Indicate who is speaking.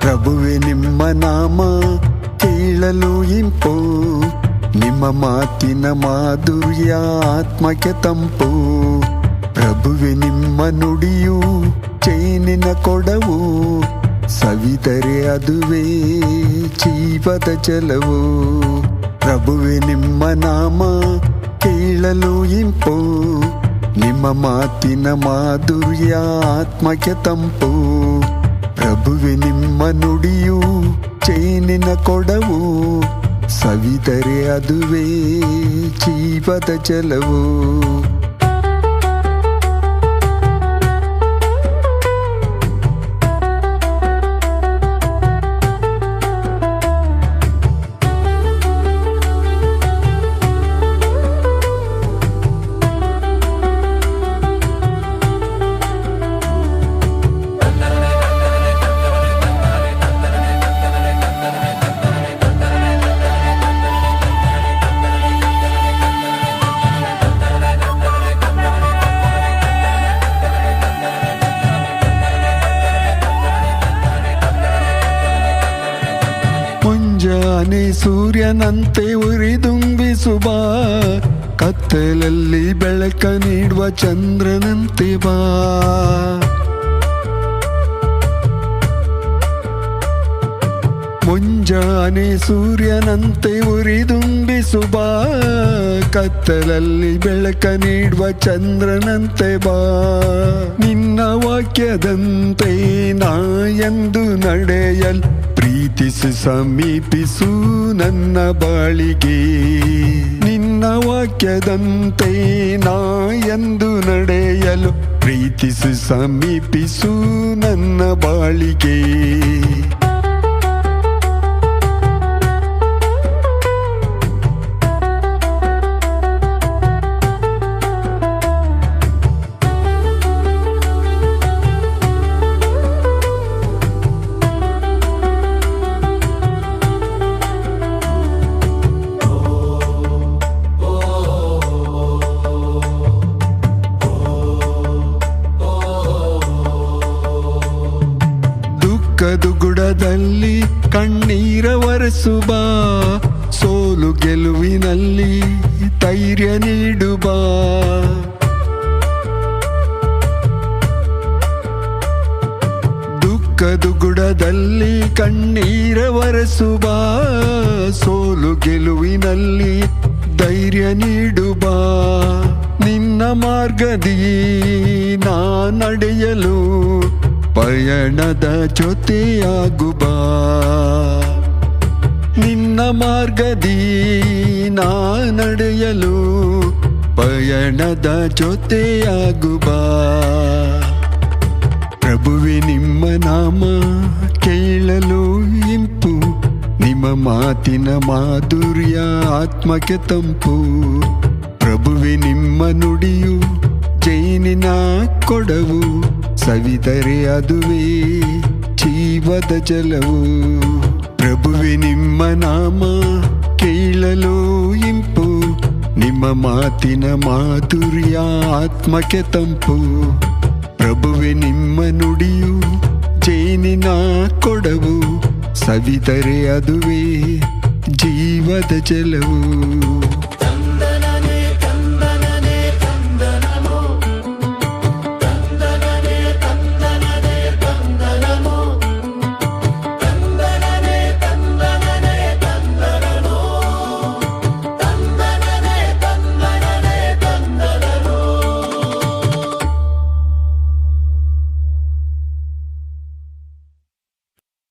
Speaker 1: ಪ್ರಭುವೆ ನಿಮ್ಮ ನಾಮ ಕೇಳಲು ಇಂಪು, ನಿಮ್ಮ ಮಾತಿನ ಮಾಧುರ್ಯ ಆತ್ಮಕ್ಕೆ ತಂಪು. ಪ್ರಭುವೆ ನಿಮ್ಮ ನುಡಿಯು ಚೈನಿನ ಕೊಡವು, ಸವಿದರೆ ಅದುವೇ ಜೀವದ ಜಲವು. ಪ್ರಭುವೆ ನಿಮ್ಮ ನಾಮ ಕೇಳಲು ಇಂಪು, ನಿಮ್ಮ ಮಾತಿನ ಮಾಧುರ್ಯ ಆತ್ಮಕ್ಕೆ ತಂಪು. ಪ್ರಭುವೆ ನಿಮ್ಮ ನುಡಿಯು ಚೈನಿನ ಕೊಡವು, ಸವಿದರೆ ಅದುವೇ ಜೀವದ ಜಲವು. ಮುಂಜಾನೆ ಸೂರ್ಯನಂತೆ ಉರಿದುಂಬಿಸುವ, ಕತ್ತಲಲ್ಲಿ ಬೆಳಕ ನೀಡುವ ಚಂದ್ರನಂತೆ ಬಾ. ಮುಂಜಾನೆ ಸೂರ್ಯನಂತೆ ಉರಿದುಂಬಿಸುವ, ಕತ್ತಲಲ್ಲಿ ಬೆಳಕ ನೀಡುವ ಚಂದ್ರನಂತೆ ಬಾ. ನಿನ್ನ ವಾಕ್ಯದಂತೆ ನಾ ಎಂದು ನಡೆಯಲ್, ಪ್ರೀತಿಸು ಸಮೀಪಿಸು ನನ್ನ ಬಾಳಿಗೆ. ನಿನ್ನ ವಾಕ್ಯದಂತೆ ನಾ ಎಂದು ನಡೆಯಲು, ಪ್ರೀತಿಸು ಸಮೀಪಿಸು ನನ್ನ ಬಾಳಿಗೆ. ದುಗುಡದಲ್ಲಿ ಕಣ್ಣೀರ ಒರೆಸುವ, ಸೋಲು ಗೆಲುವಿನಲ್ಲಿ ಧೈರ್ಯ ನೀಡುವ. ದುಗುಡದಲ್ಲಿ ಕಣ್ಣೀರ ಒರೆಸುವ, ಸೋಲು ಗೆಲುವಿನಲ್ಲಿ ಧೈರ್ಯ ನೀಡುವ. ನಿನ್ನ ಮಾರ್ಗದಿ ನಾ ನಡೆಯಲು, ಪಯಣದ ಜೊತೆಯಾಗುವ. ನಿನ್ನ ಮಾರ್ಗದಿ ನಾ ನಡೆಯಲು, ಪಯಣದ ಜೊತೆಯಾಗುವ. ಪ್ರಭುವೆ ನಿಮ್ಮ ನಾಮ ಕೇಳಲು ಇಂಪು, ನಿಮ್ಮ ಮಾತಿನ ಮಾಧುರ್ಯ ಆತ್ಮಕ್ಕೆ ತಂಪು. ಪ್ರಭುವೆ ನಿಮ್ಮ ನುಡಿಯು ಜೈನಿನ ಕೊಡವು, ಸವಿದರೆ ಅದುವೇ ಜೀವದ ಜಲವು. ಪ್ರಭುವೆ ನಿಮ್ಮ ನಾಮ ಕೇಳಲು ಇಂಪು, ನಿಮ್ಮ ಮಾತಿನ ಮಾಧುರ್ಯ ಆತ್ಮಕ್ಕೆ ತಂಪು. ಪ್ರಭುವೆ ನಿಮ್ಮ ನುಡಿಯು ಜೇನಿನ ಕೊಡವು, ಸವಿದರೆ ಅದುವೇ ಜೀವದ ಜಲವು.